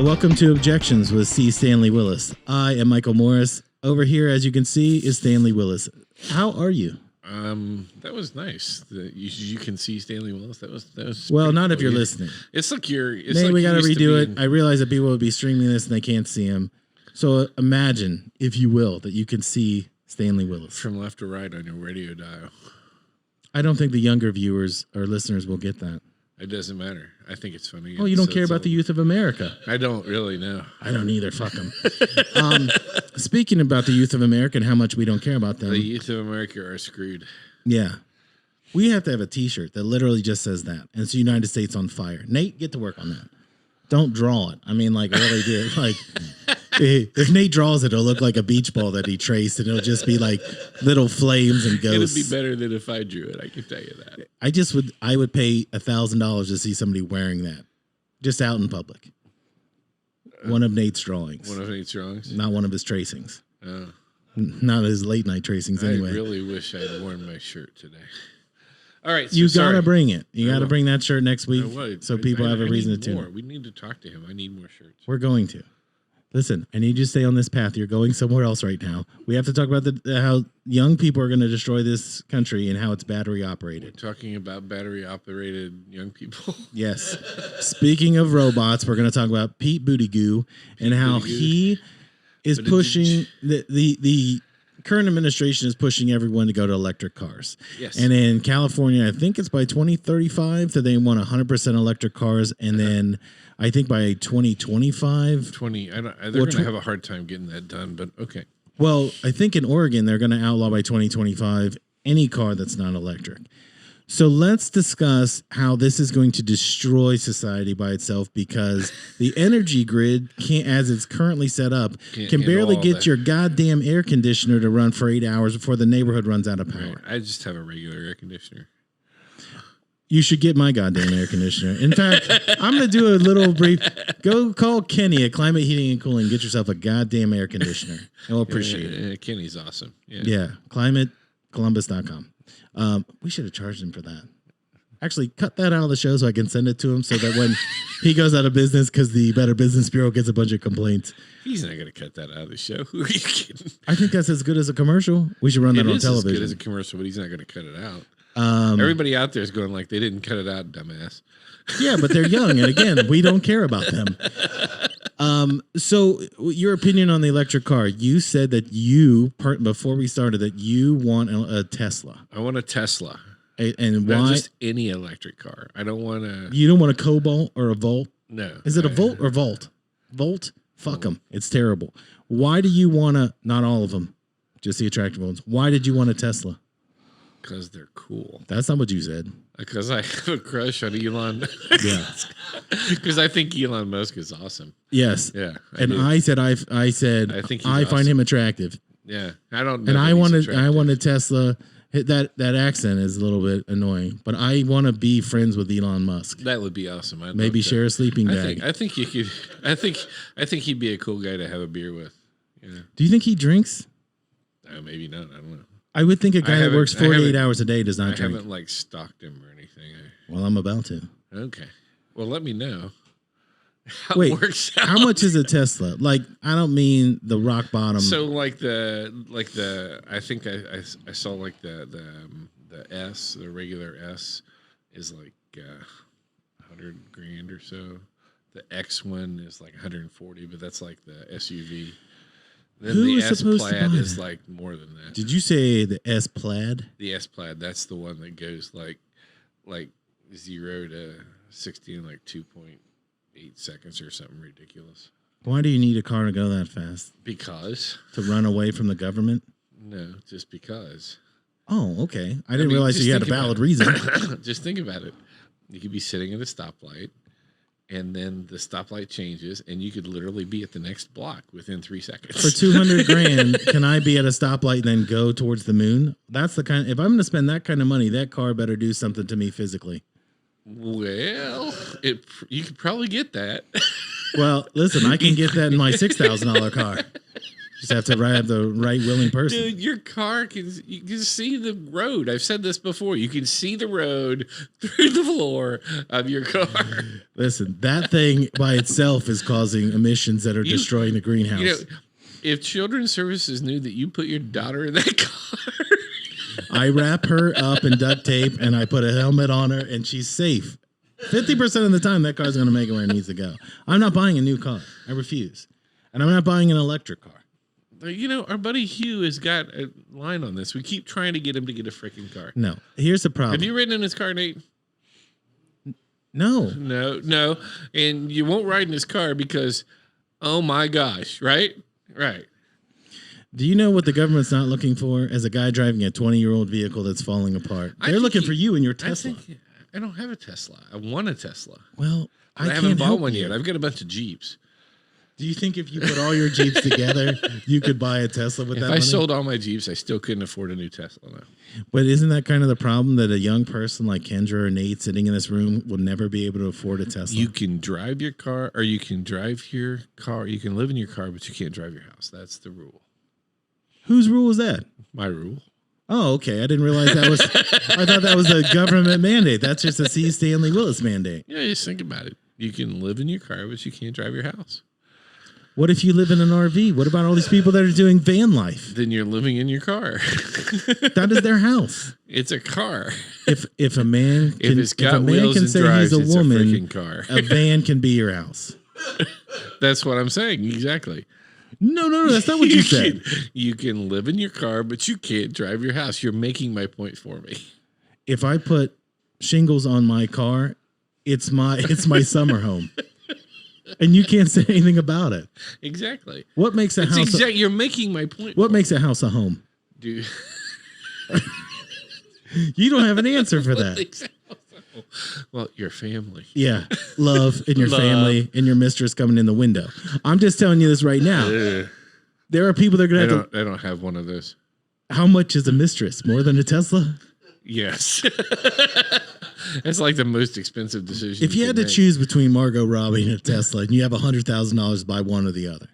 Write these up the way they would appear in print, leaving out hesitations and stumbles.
Welcome to Objections with C. Stanley Willis. I am Michael Morris. Over here, as you can see, is Stanley Willis. How are you? That was nice. You can see Stanley Willis. That was. Well, not cool. if you're listening. It's like you're. It's Maybe like we got to redo be it. I realize that people will be streaming this and they can't see him. So imagine, if you will, that you can see Stanley Willis from left to right on your radio dial. I don't think the younger viewers or listeners will get that. It doesn't matter. I think it's funny. Oh, you don't care about the youth of America? I don't really know. I don't either. Fuck them. Speaking about the youth of America and how much we don't care about them. The youth of America are screwed. Yeah. We have to have a T-shirt that literally just says that. And it's the United States on fire. Nate, get to work on that. Don't draw it. I mean, like, really do. Like, if Nate draws it, it'll look like a beach ball that he traced, and it'll just be like little flames and ghosts. It'd be better than if I drew it. I can tell you that. I would pay $1,000 to see somebody wearing that, just out in public. One of Nate's drawings. One of Nate's drawings. Not one of his tracings. Not his late night tracings. Anyway, I really wish I'd worn my shirt today. All right, so you gotta bring it. You gotta bring that shirt next week, so people have a reason to tune in. We need to talk to him. I need more shirts. We're going to. Listen, I need you to stay on this path. You're going somewhere else right now. We have to talk about how young people are going to destroy this country and how it's battery operated. We're talking about battery operated young people. Yes. Speaking of robots, we're going to talk about Pete Buttigieg and how he is pushing the current administration is pushing everyone to go to electric cars. Yes. And in California, I think it's by 2035 that they want 100% electric cars. And then I think by 2025. They're going to have a hard time getting that done, but okay. Well, I think in Oregon, they're going to outlaw by 2025 any car that's not electric. So let's discuss how this is going to destroy society by itself, because the energy grid, as it's currently set up, can barely get your goddamn air conditioner to run for 8 hours before the neighborhood runs out of power. Right. I just have a regular air conditioner. You should get my goddamn air conditioner. In fact, I'm going to do a little brief. Go call Kenny at Climate Heating and Cooling. Get yourself a goddamn air conditioner. He'll appreciate it. Kenny's awesome. Yeah. ClimateColumbus.com. We should have charged him for that. Actually, cut that out of the show so I can send it to him so that when he goes out of business, because the Better Business Bureau gets a bunch of complaints. He's not going to cut that out of the show. Who are you kidding? I think that's as good as a commercial. We should run that on television. It is as good as a commercial, but he's not going to cut it out. Everybody out there is going like, they didn't cut it out, dumbass. Yeah, but they're young. And again, we don't care about them. So your opinion on the electric car, you said that before we started, that you want a Tesla. I want a Tesla. And not why? Just any electric car. I don't want a... You don't want a Cobalt or a Volt? No. Is it a Volt or Volt? Volt? Fuck them. It's terrible. Why do you want to... Not all of them. Just the attractive ones. Why did you want a Tesla? Because they're cool. That's not what you said. Because I have a crush on Elon. Yeah. Because I think Elon Musk is awesome. Yes. Yeah. I said I think I find him attractive. Yeah. I don't know. And I want a Tesla. That accent is a little bit annoying, but I want to be friends with Elon Musk. That would be awesome. Maybe share a sleeping bag. I think you could. I think he'd be a cool guy to have a beer with. Yeah. Do you think he drinks? Maybe not. I don't know. I would think a guy that works 48 hours a day does not drink. I haven't stalked him or anything. Well, I'm about to. Okay. Well, let me know. Wait, how much is a Tesla? Like, I don't mean the rock bottom. So I think I saw like the S, the regular S is like $100,000 or so. The X one is like 140, but that's like the SUV. Then the S Plaid is like more than that. Did you say the S Plaid? The S Plaid, that's the one that goes like 0 to 60 in like 2.8 seconds or something ridiculous. Why do you need a car to go that fast? Because. To run away from the government? No, just because. Oh, okay. I didn't realize you had a valid reason. Just think about it. You could be sitting at a stoplight, and then the stoplight changes, and you could literally be at the next block within 3 seconds. For $200,000, can I be at a stoplight and then go towards the moon? That's the kind. If I'm going to spend that kind of money, that car better do something to me physically. Well, you could probably get that. Well, listen, I can get that in my $6,000 car. Just have to have the right willing person. Dude, your car you can see the road. I've said this before. You can see the road through the floor of your car. Listen, that thing by itself is causing emissions that are destroying the greenhouse. You know, if Children's Services knew that you put your daughter in that car, I wrap her up in duct tape and I put a helmet on her and she's safe. 50% of the time, that car's going to make it where it needs to go. I'm not buying a new car. I refuse. And I'm not buying an electric car. you know, our buddy Hugh has got a line on this. We keep trying to get him to get a freaking car. No. Here's the problem. Have you ridden in his car, Nate? No. No. And you won't ride in his car because, oh my gosh, right? Right. Do you know what the government's not looking for as a guy driving a 20-year-old vehicle that's falling apart? They're looking for you and your Tesla. I don't have a Tesla. I want a Tesla. Well, I haven't bought one you. yet. I've got a bunch of Jeeps. Do you think if you put all your Jeeps together, you could buy a Tesla with that money? If I sold all my Jeeps, I still couldn't afford a new Tesla now. But isn't that kind of the problem that a young person like Kendra or Nate sitting in this room will never be able to afford a Tesla? You can drive your car, or you can drive your car. You can live in your car, but you can't drive your house. That's the rule. Whose rule is that? My rule. Oh, okay. I didn't realize that was. I thought that was a government mandate. That's just a C. Stanley Willis mandate. Yeah, just think about it. You can live in your car, but you can't drive your house. What if you live in an RV? What about all these people that are doing van life? Then you're living in your car. That is their house. It's a car. If a man can, If it's got a man wheels can and say drives, he's it's a woman, a freaking car. a van can be your house. That's what I'm saying. Exactly. No, that's not what you said. You can live in your car, but you can't drive your house. You're making my point for me. If I put shingles on my car, it's my summer home. And you can't say anything about it. Exactly. What makes a house? You're making my point. What makes a house a home? Dude. You don't have an answer for that. Well, your family. Yeah, love and your family and your mistress coming in the window. I'm just telling you this right now. There are people that are going to have to. I don't have one of those. How much is a mistress? More than a Tesla? Yes. That's like the most expensive decision. If you had to choose between Margot Robbie and a Tesla, and you have $100,000 to buy one or the other,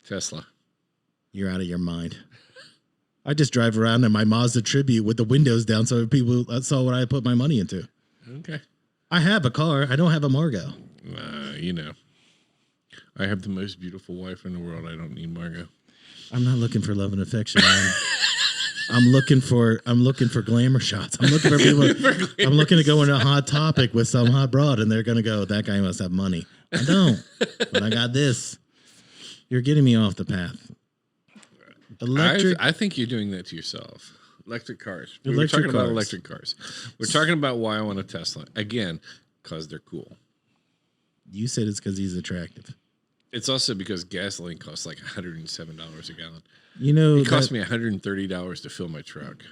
Tesla, you're out of your mind. I just drive around in my Mazda Tribute with the windows down so people saw what I put my money into. Okay. I have a car. I don't have a Margot. You know, I have the most beautiful wife in the world. I don't need Margot. I'm not looking for love and affection. I'm looking for glamour shots. I'm looking for people. I'm looking to go into a hot topic with some hot broad, and they're gonna go, that guy must have money. I don't, but I got this. You're getting me off the path. Electric. I think you're doing that to yourself. Electric cars. We're talking about electric cars. We're talking about why I want a Tesla. Again, because they're cool. You said it's because he's attractive. It's also because gasoline costs like $107 a gallon. You know, it cost me $130 to fill my truck.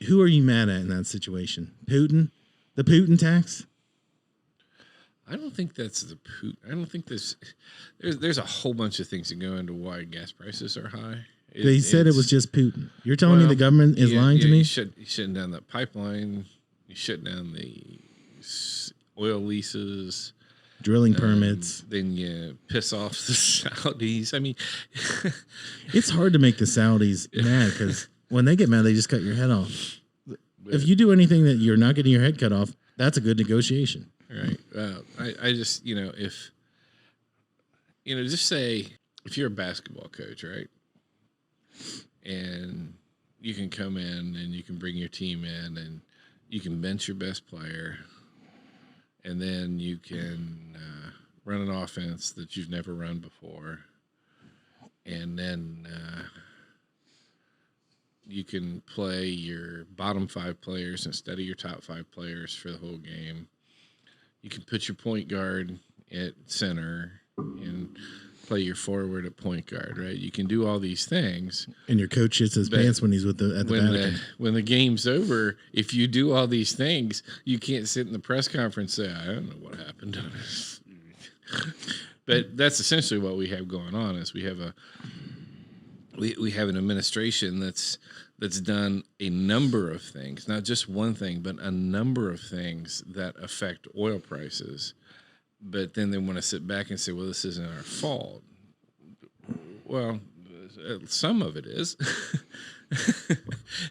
Who are you mad at in that situation? Putin? The Putin tax? I don't think that's the Putin. I don't think there's a whole bunch of things that go into why gas prices are high. They said it was just Putin. You're telling me the government is lying to me? You're shutting down that pipeline. You're shutting down the oil leases. Drilling permits. Then you piss off the Saudis. I mean, it's hard to make the Saudis mad because when they get mad, they just cut your head off. If you do anything that you're not getting your head cut off, that's a good negotiation. Right. I just, just say if you're a basketball coach, right? And you can come in and you can bring your team in and you can bench your best player. And then you can run an offense that you've never run before. And then you can play your bottom 5 players instead of your top 5 players for the whole game. You can put your point guard at center and play your forward at point guard, right? You can do all these things. And your coach hits his pants when he's at the Vatican. When the game's over, if you do all these things, you can't sit in the press conference and say, I don't know what happened. But that's essentially what we have going on is we have an administration that's done a number of things, not just one thing, but a number of things that affect oil prices. But then they want to sit back and say, well, this isn't our fault. Well, some of it is.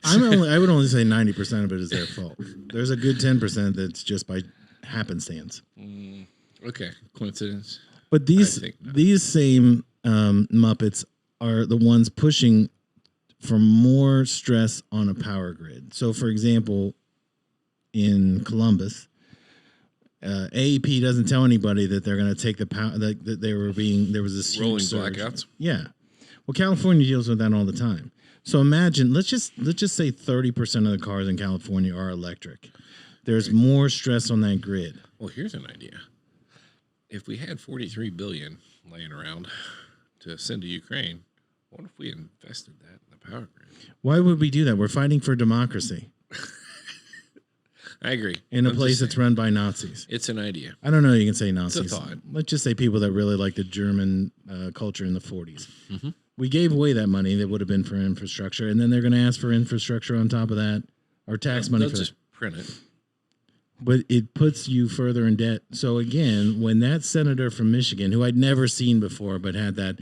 I would only say 90% of it is their fault. There's a good 10% that's just by happenstance. Okay, coincidence. But these same Muppets are the ones pushing for more stress on a power grid. So, for example, in Columbus, AEP doesn't tell anybody that they're going to take the power, that there was this rolling huge surge. blackouts. Yeah. Well, California deals with that all the time. So imagine, let's just say 30% of the cars in California are electric. There's more stress on that grid. Well, here's an idea. If we had 43 billion laying around to send to Ukraine, what if we invested that in the power grid? Why would we do that? We're fighting for democracy. I agree. In a place that's run by Nazis. It's an idea. I don't know. You can say Nazis. It's a thought. Let's just say people that really like the German culture in the 40s. Mm-hmm. We gave away that money that would have been for infrastructure, and then they're going to ask for infrastructure on top of that, or tax money. They'll just print it. But it puts you further in debt. So again, when that senator from Michigan, who I'd never seen before, but had that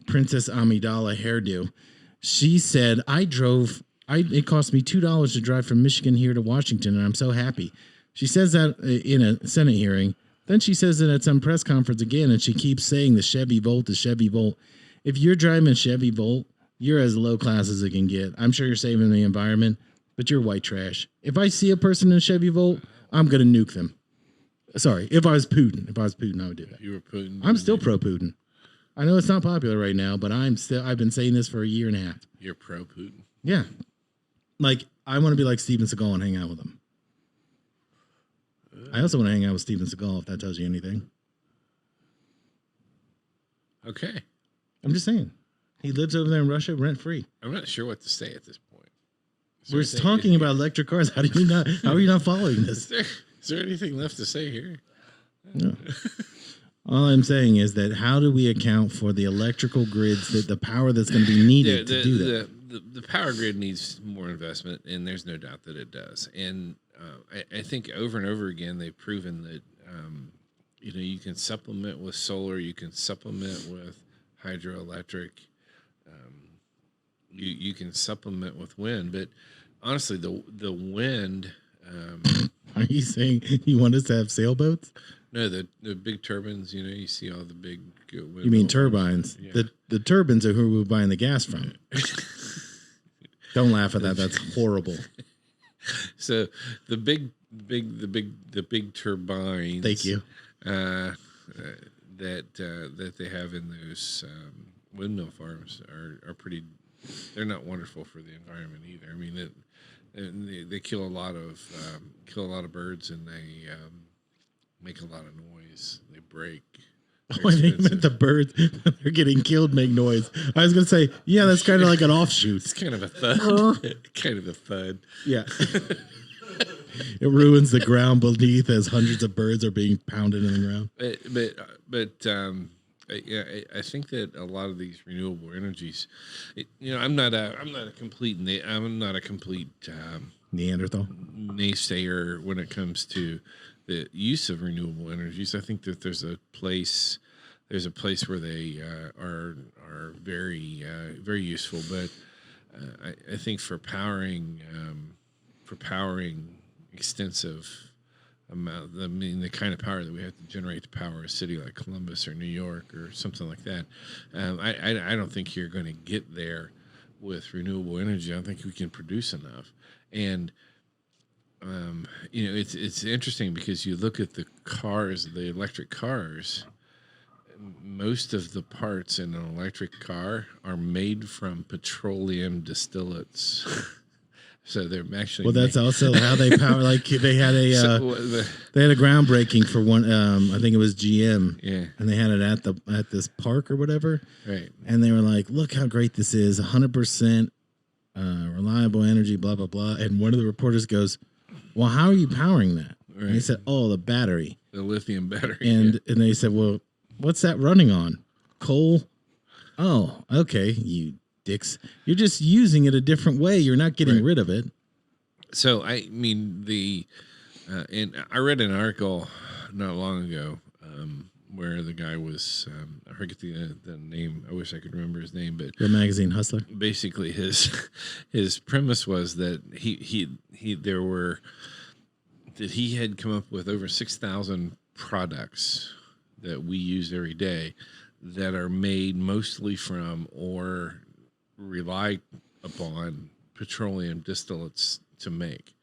Princess Amidala hairdo, she said, it cost me $2 to drive from Michigan here to Washington, and I'm so happy. She says that in a Senate hearing. Then she says it at some press conference again, and she keeps saying the Chevy Volt, the Chevy Volt. If you're driving a Chevy Volt, you're as low class as it can get. I'm sure you're saving the environment, but you're white trash. If I see a person in a Chevy Volt, I'm going to nuke them. Sorry, if I was Putin, I would do that. You were Putin. I'm still pro Putin. I know it's not popular right now, but I've been saying this for a year and a half. You're pro Putin. Yeah. Like, I want to be like Steven Seagal and hang out with him. I also want to hang out with Steven Seagal, if that tells you anything. Okay. I'm just saying. He lives over there in Russia rent free. I'm not sure what to say at this point. We're talking about electric cars. How are you not following this? Is there anything left to say here? No. All I'm saying is that how do we account for the electrical grids, the power that's going to be needed to do that? The power grid needs more investment, and there's no doubt that it does. And I think over and over again they've proven that you can supplement with solar, you can supplement with hydroelectric, you can supplement with wind. But honestly, the wind. Are you saying you want us to have sailboats? No, the big turbines. You see all the big. You mean turbines? Yeah. The turbines are who we're buying the gas from. Don't laugh at that. That's horrible. So the big turbines. Thank you. That they have in those windmill farms are pretty. They're not wonderful for the environment either. I mean, they kill a lot of birds, and they make a lot of noise. They break. Oh, I think meant the birds they're getting killed make noise. I was gonna say, yeah, that's kind of like an offshoot. It's kind of a thud. Kind of a thud. Yeah. It ruins the ground beneath as hundreds of birds are being pounded in the ground. I think that a lot of these renewable energies, I'm not a complete Neanderthal naysayer when it comes to the use of renewable energies. I think that there's a place where they are very very useful, but I think for powering extensive amount, the kind of power that we have to generate to power a city like Columbus or New York or something like that, I don't think you're going to get there with renewable energy. I don't think we can produce enough. And it's interesting because you look at the electric cars. Most of the parts in an electric car are made from petroleum distillates. So they're actually. Well, that's also how they power. Like they had a groundbreaking for one. I think it was GM. Yeah. And they had it at this park or whatever. Right. And they were like, "Look how great this is! 100% reliable energy." Blah blah blah. And one of the reporters goes, "Well, how are you powering that?" Right. And he said, "Oh, the battery, the lithium battery." And they said, "Well, what's that running on? Coal? Oh, okay, you." Dicks. You're just using it a different way. You're not getting rid of it. So I mean and I read an article not long ago where the guy was I forget the name. I wish I could remember his name, but The magazine Hustler. basically his premise was that he had come up with over 6,000 products that we use every day that are made mostly from or rely upon petroleum distillates to make.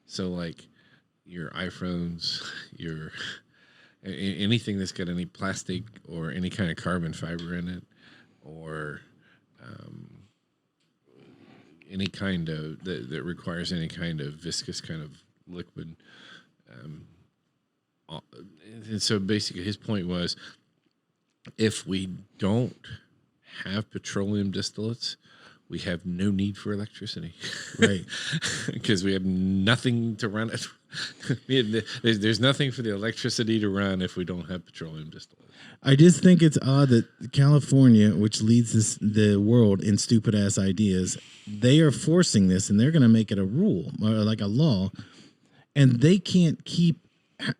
So like your iPhones, your anything that's got any plastic or any kind of carbon fiber in it, or any kind of that requires any kind of viscous kind of liquid. And so basically his point was, if we don't have petroleum distillates, we have no need for electricity. Right. Because we have nothing to run it. There's nothing for the electricity to run if we don't have petroleum distillates. I just think it's odd that California, which leads the world in stupid ass ideas, they are forcing this and they're going to make it a rule or like a law, and they can't keep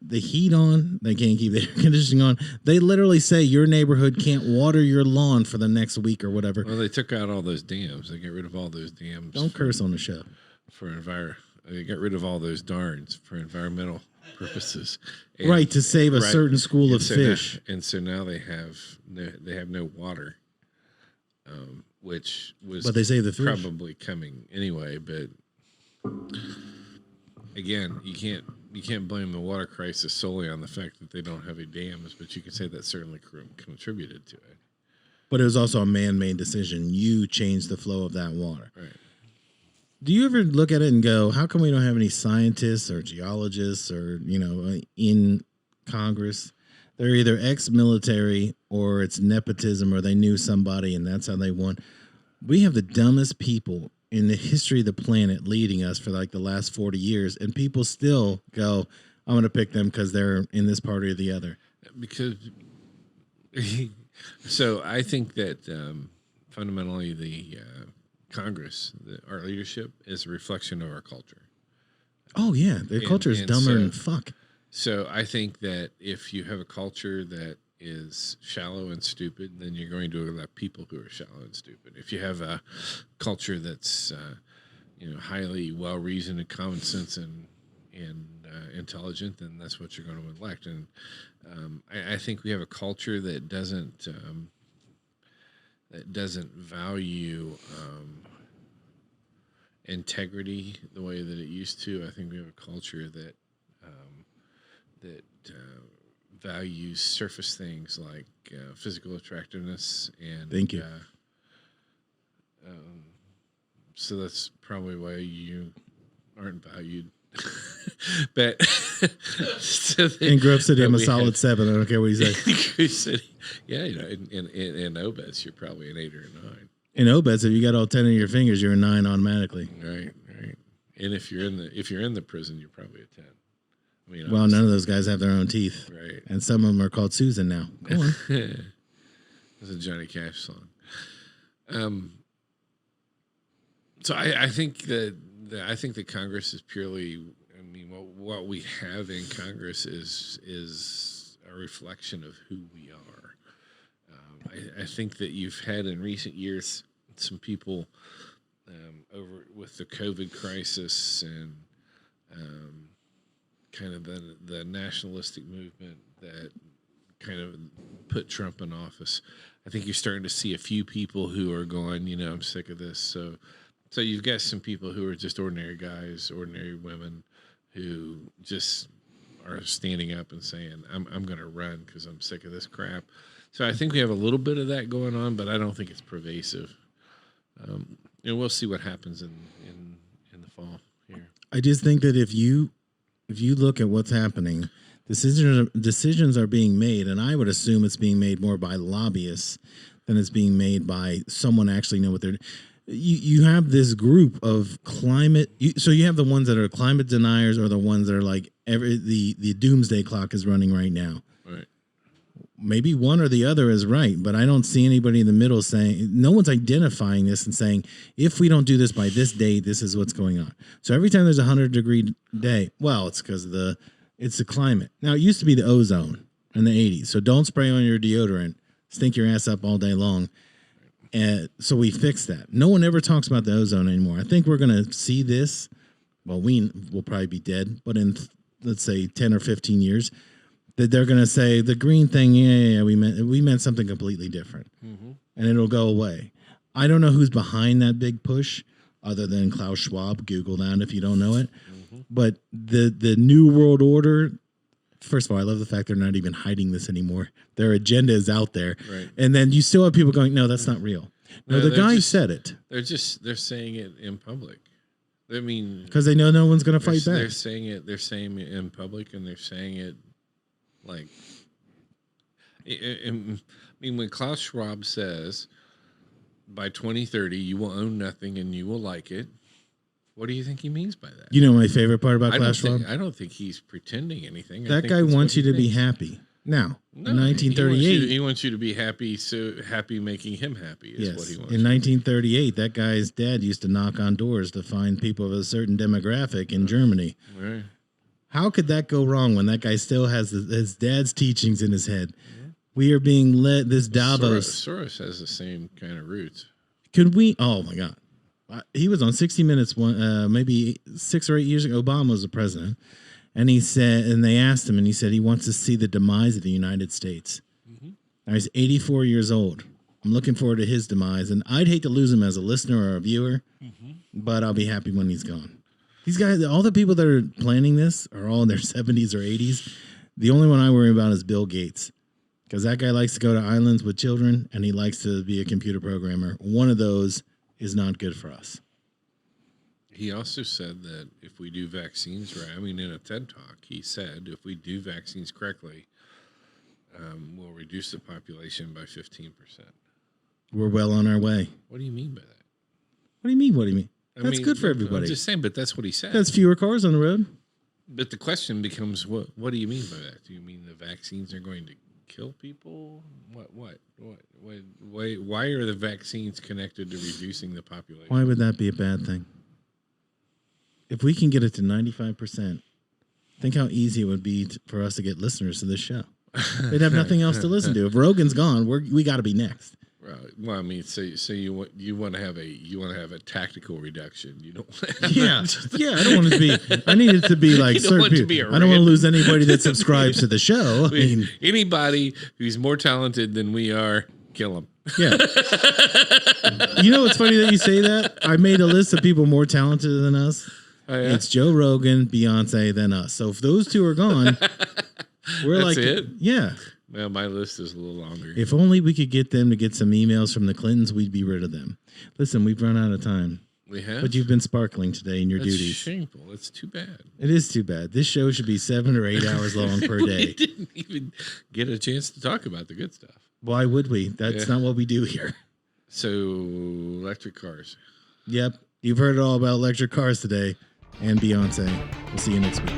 the heat on. They can't keep the air conditioning on. They literally say your neighborhood can't water your lawn for the next week or whatever. Well, they took out all those dams. They got rid of all those dams. Don't curse on the show. They got rid of all those darns for environmental purposes. And, right, to save a certain school of fish. So now they have no water, which was but they save the fish. Probably coming anyway. But again, you can't blame the water crisis solely on the fact that they don't have any dams, but you can say that certainly contributed to it. But it was also a man-made decision. You changed the flow of that water. Right. Do you ever look at it and go, how come we don't have any scientists or geologists or, in Congress? They're either ex-military or it's nepotism or they knew somebody and that's how they won. We have the dumbest people in the history of the planet leading us for like the last 40 years, and people still go, I'm going to pick them because they're in this party or the other. Because, so I think that fundamentally the Congress, our leadership, is a reflection of our culture. Oh, yeah. Their culture is dumber than fuck. So I think that if you have a culture that is shallow and stupid, then you're going to elect people who are shallow and stupid. If you have a culture that's highly well reasoned and common sense and intelligent, then that's what you're going to elect. And I think we have a culture that doesn't value integrity the way that it used to. I think we have a culture that values surface things like physical attractiveness and thank you. So that's probably why you aren't valued. But in Grove City, I'm a solid 7. I don't care what you say. Grove City, yeah, in Obeds, you're probably an 8 or a 9. In Obeds, if you got all 10 of your fingers, you're a 9 automatically. Right. And if you're in the prison, you're probably a 10. I mean, well, none of those guys have their own teeth. Right. And some of them are called Susan now. Go on. It's a Johnny Cash song. So I think that Congress is purely, what we have in Congress is a reflection of who we are. I think that you've had in recent years some people over with the COVID crisis and kind of the nationalistic movement that kind of put Trump in office. I think you're starting to see a few people who are going, I'm sick of this. So you've got some people who are just ordinary guys, ordinary women who just are standing up and saying, I'm going to run because I'm sick of this crap. So I think we have a little bit of that going on, but I don't think it's pervasive. And we'll see what happens in the fall here. I just think that if you look at what's happening, decisions are being made, and I would assume it's being made more by lobbyists than it's being made by someone actually know what they're. You have this group of climate. So you have the ones that are climate deniers, or the ones that are like the doomsday clock is running right now. Right. Maybe one or the other is right, but I don't see anybody in the middle saying, no one's identifying this and saying, if we don't do this by this date, this is what's going on. So every time there's 100-degree day, well, it's because it's the climate. Now, it used to be the ozone, in the 80s. So don't spray on your deodorant. Stink your ass up all day long. And so we fixed that. No one ever talks about the ozone anymore. I think we're going to see this. Well, we will probably be dead, but in, let's say, 10 or 15 years, that they're going to say the green thing, we meant something completely different. And it'll go away. I don't know who's behind that big push other than Klaus Schwab. Google that if you don't know it. But the New World Order, first of all, I love the fact they're not even hiding this anymore. Their agenda is out there. Right. And then you still have people going, no, that's not real. No, the guy said it. They're saying it in public. I mean, because they know no one's going to fight back. They're saying it in public, and they're saying it like, I mean, when Klaus Schwab says by 2030 you will own nothing and you will like it, what do you think he means by that? You know my favorite part about Klaus Schwab? I don't think he's pretending anything. That guy wants you to be happy. Now, in 1938, he wants you to be happy. So happy making him happy is what he wants. In 1938, that guy's dad used to knock on doors to find people of a certain demographic in Germany. Right. How could that go wrong when that guy still has his dad's teachings in his head? We are being led this Davos. Soros has the same kind of roots. Could we? Oh my God, he was on 60 Minutes maybe 6 or 8 years ago. Obama was the president. And he said, and they asked him, and he said he wants to see the demise of the United States. Now he's 84 years old. I'm looking forward to his demise, and I'd hate to lose him as a listener or a viewer, but I'll be happy when he's gone. These guys, all the people that are planning this are all in their 70s or 80s. The only one I worry about is Bill Gates, because that guy likes to go to islands with children, and he likes to be a computer programmer. One of those is not good for us. He also said that if we do vaccines right, I mean, in a TED Talk, he said if we do vaccines correctly, we'll reduce the population by 15%. We're well on our way. What do you mean by that? What do you mean? What do you mean? That's good for everybody. I'm just saying, but that's what he said. That's fewer cars on the road. But the question becomes, what do you mean by that? Do you mean the vaccines are going to kill people? Why are the vaccines connected to reducing the population? Why would that be a bad thing? If we can get it to 95%, think how easy it would be for us to get listeners to this show. They'd have nothing else to listen to. If Rogan's gone, we got to be next. Right. Well, I mean, so you want to have a tactical reduction. You don't. Yeah. I don't want it to be. I need it to be like certain people. I don't want to lose anybody that subscribes to the show. I mean, anybody who's more talented than we are, kill them. Yeah. You know what's funny that you say that? I made a list of people more talented than us. Oh, yeah? It's Joe Rogan, Beyonce, then us. So if those two are gone, we're That's like, it? Yeah. Well, my list is a little longer. If only we could get them to get some emails from the Clintons, we'd be rid of them. Listen, we've run out of time. We have? But you've been sparkling today in your That's duties. Shameful. It's too bad. It is too bad. This show should be 7 or 8 hours long per day. We didn't even get a chance to talk about the good stuff. Why would we? That's not what we do here. So, electric cars. Yep. You've heard it all about electric cars today and Beyonce. We'll see you next week.